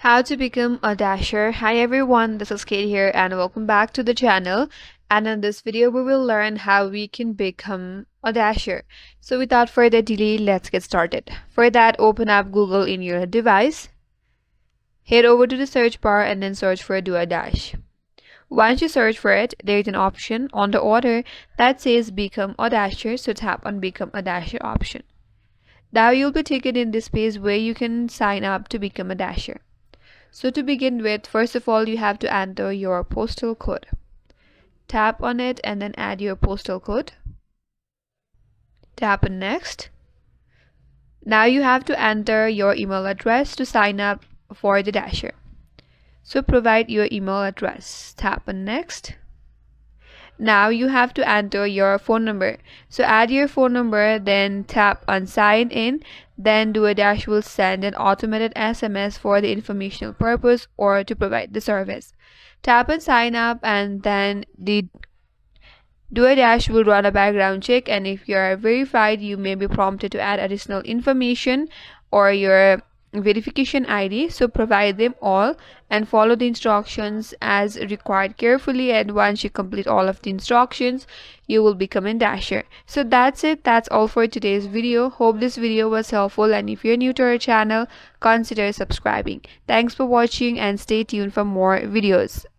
How to become a dasher. Hi everyone, this is Kate here and welcome back to the channel. And in this video we will learn how we can become a dasher. So without further delay, let's get started. For that, open up Google in your device. Head over to the search bar and then search for DoorDash. Once you search for it, there is an option on the order that says become a dasher, so tap on become a dasher option. Now you'll be taken in this page where you can sign up to become a dasher. So to begin with, first of all, you have to enter your postal code. Tap on it and then add your postal code. Tap on next. Now you have to enter your email address to sign up for the dasher. So provide your email address. Tap on next. Now you have to enter your phone number. So add your phone number, then tap on sign in. Then DoorDash will send an automated SMS for the informational purpose or to provide the service. Tap on sign up and then the DoorDash will run a background check, and if you are verified, you may be prompted to add additional information or your verification ID. So provide them all and follow the instructions as required carefully, and once you complete all of the instructions, you will become a dasher. So that's it. That's all for today's video. Hope this video was helpful, and if you're new to our channel, consider subscribing. Thanks for watching and stay tuned for more videos.